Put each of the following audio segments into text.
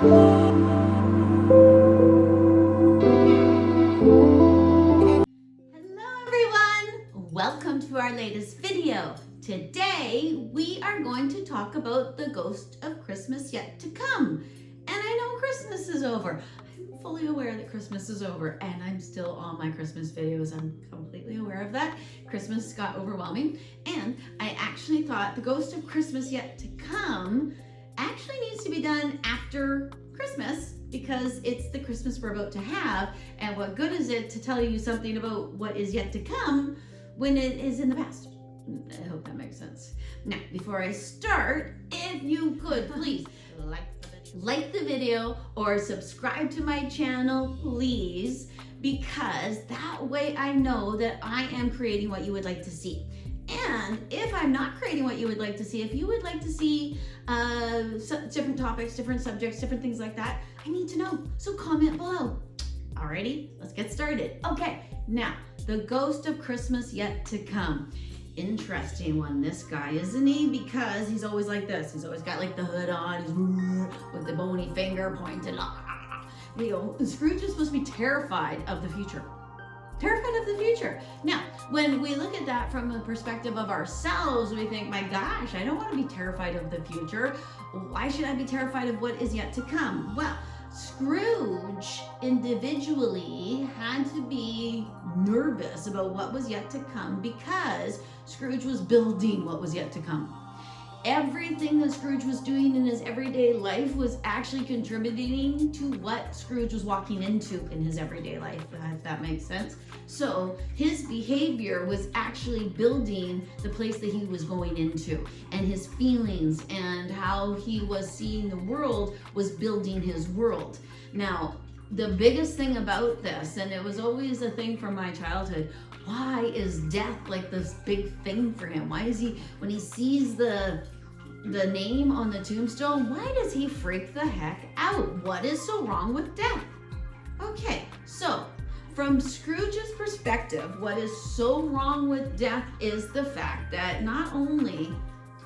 everyone! Welcome to our latest video. Today we are going to talk about the ghost of Christmas yet to come. And I know Christmas is over. I'm fully aware that Christmas is over and I'm still on my Christmas videos. I'm completely aware of that. Christmas got overwhelming and I actually thought the ghost of Christmas yet to come actually needs to be done after Christmas because it's the Christmas we're about to have, and what good is it to tell you something about what is yet to come when it is in the past? I hope that makes sense. Now, before I start, if you could please like the video or subscribe to my channel, please, because that way I know that I am creating what you would like to see. And if I'm not creating what you would like to see, if you would like to see different topics, different subjects, different things like that, I need to know. So comment below. Alrighty, let's get started. Okay, now, the ghost of Christmas yet to come. Interesting one, this guy, isn't he? Because he's always like this. He's always got like the hood on, he's with the bony finger pointed. You know, Scrooge is supposed to be terrified of the future. Terrified of the future. Now, when we look at that from the perspective of ourselves, we think, my gosh, I don't want to be terrified of the future. Why should I be terrified of what is yet to come? Well, Scrooge individually had to be nervous about what was yet to come because Scrooge was building what was yet to come. Everything that Scrooge was doing in his everyday life was actually contributing to what Scrooge was walking into in his everyday life, if that makes sense. So his behavior was actually building the place that he was going into, and his feelings and how he was seeing the world was building his world. Now, the biggest thing about this, and it was always a thing from my childhood, why is death like this big thing for him? Why is he, when he sees the name on the tombstone, why does he freak the heck out? What is so wrong with death? Okay, so from Scrooge's perspective, what is so wrong with death is the fact that not only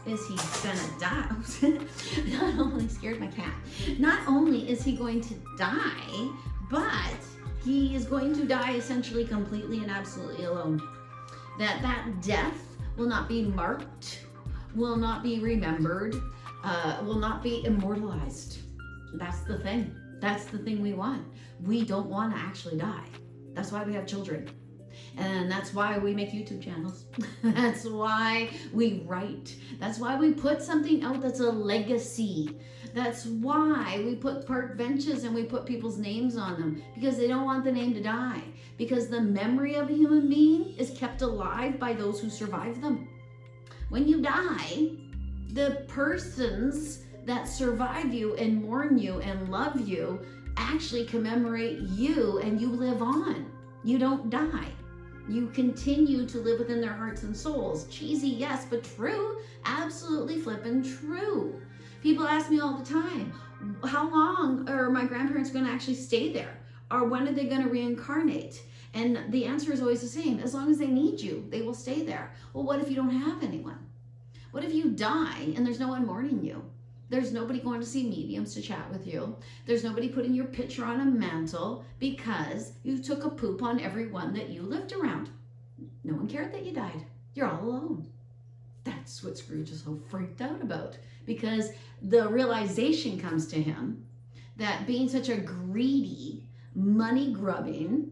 is he gonna die, not only scared my cat, not only is he going to die, but he is going to die essentially completely and absolutely alone. That death will not be marked, will not be remembered, will not be immortalized. That's the thing. That's the thing we want. We don't want to actually die. That's why we have children. And that's why we make YouTube channels. That's why we write. That's why we put something out that's a legacy. That's why we put park benches and we put people's names on them, because they don't want the name to die. Because the memory of a human being is kept alive by those who survive them. When you die, the persons that survive you and mourn you and love you actually commemorate you, and you live on. You don't die. You continue to live within their hearts and souls. Cheesy, yes, but true. Absolutely flippin' true. People ask me all the time, how long are my grandparents going to actually stay there? Or when are they going to reincarnate? And the answer is always the same. As long as they need you, they will stay there. Well, what if you don't have anyone? What if you die and there's no one mourning you? There's nobody going to see mediums to chat with you. There's nobody putting your picture on a mantle because you took a poop on everyone that you lived around. No one cared that you died. You're all alone. That's what Scrooge is so freaked out about, because the realization comes to him that being such a greedy, money-grubbing,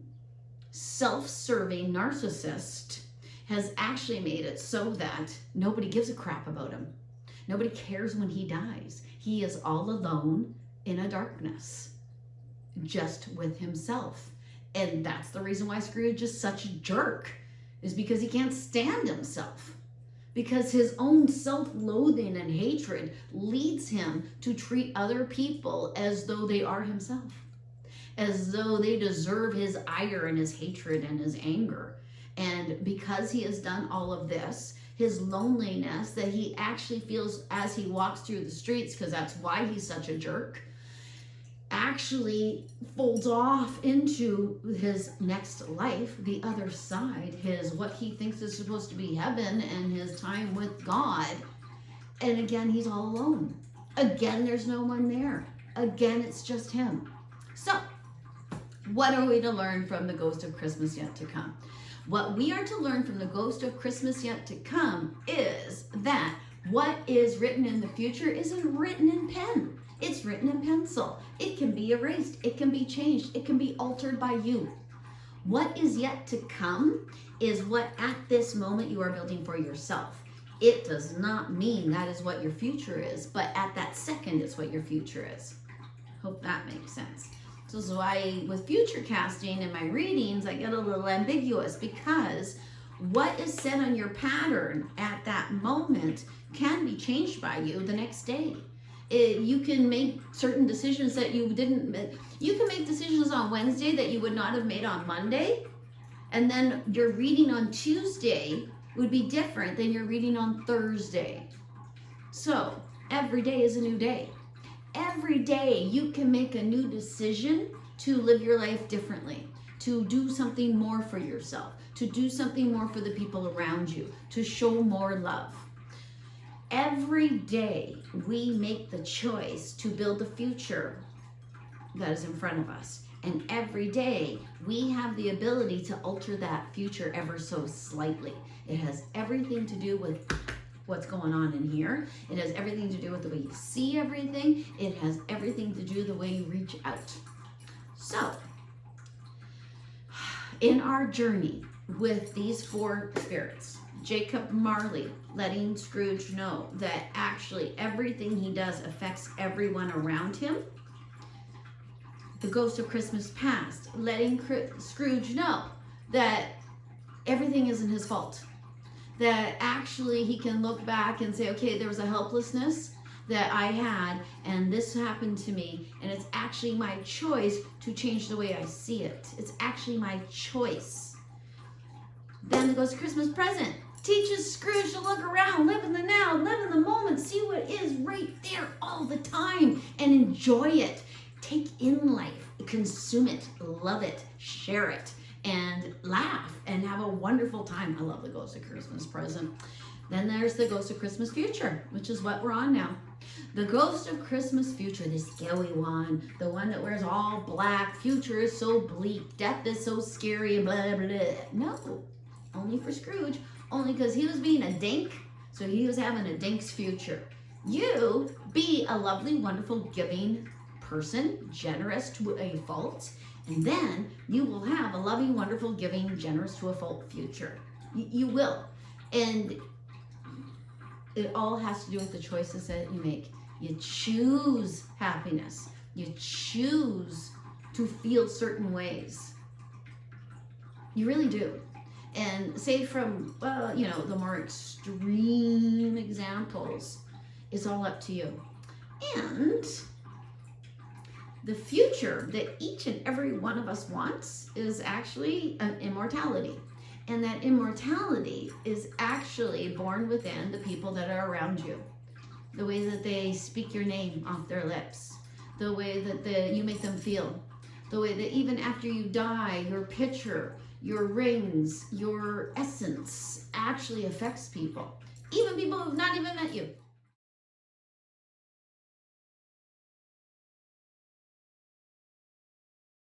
self-serving narcissist has actually made it so that nobody gives a crap about him. Nobody cares when he dies. He is all alone in a darkness, just with himself. And that's the reason why Scrooge is such a jerk, is because he can't stand himself. Because his own self-loathing and hatred leads him to treat other people as though they are himself, as though they deserve his ire and his hatred and his anger. And because he has done all of this, his loneliness that he actually feels as he walks through the streets, because that's why he's such a jerk, actually folds off into his next life, the other side, his what he thinks is supposed to be heaven and his time with God. And again, he's all alone. Again, there's no one there. again, it's just him. So, what are we to learn from the ghost of Christmas yet to come? What we are to learn from the ghost of Christmas yet to come is that what is written in the future isn't written in pen. It's written in pencil. It can be erased. It can be changed. It can be altered by you. What is yet to come is what at this moment you are building for yourself. It does not mean that is what your future is, but at that second it's what your future is. Hope that makes sense. So this is why with future casting and my readings, I get a little ambiguous, because what is set on your pattern at that moment can be changed by you the next day. You can make certain decisions that you didn't make. You can make decisions on Wednesday that you would not have made on Monday. And then your reading on Tuesday would be different than your reading on Thursday. So every day is a new day. Every day you can make a new decision to live your life differently, to do something more for yourself, to do something more for the people around you, to show more love. Every day we make the choice to build the future that is in front of us. And every day we have the ability to alter that future ever so slightly. It has everything to do with what's going on in here. It has everything to do with the way you see everything. It has everything to do with the way you reach out. So, in our journey with these four spirits, Jacob Marley letting Scrooge know that actually everything he does affects everyone around him. The ghost of Christmas past letting Scrooge know that everything isn't his fault. That actually he can look back and say, okay, there was a helplessness that I had, and this happened to me, and it's actually my choice to change the way I see it. It's actually my choice. Then the ghost of Christmas present teaches Scrooge to look around, live in the now, live in the moment, see what is right there all the time, and enjoy it. Take in life, consume it, love it, share it, and laugh and have a wonderful time. I love the ghost of Christmas present. Then there's the ghost of Christmas future, which is what we're on now. The ghost of Christmas future, the scary one, the one that wears all black. Future is so bleak, death is so scary, blah, blah, blah. No, only for Scrooge, only because he was being a dink, so he was having a dink's future. You be a lovely, wonderful, giving person, generous to a fault, and then you will have a loving, wonderful, giving, generous to a fault future. You will. And it all has to do with the choices that you make. You choose happiness. You choose to feel certain ways. You really do. And say from, the more extreme examples, it's all up to you. And the future that each and every one of us wants is actually an immortality. And that immortality is actually born within the people that are around you. The way that they speak your name off their lips. The way that you make them feel. The way that even after you die, your picture, your rings, your essence actually affects people. Even people who've not even met you.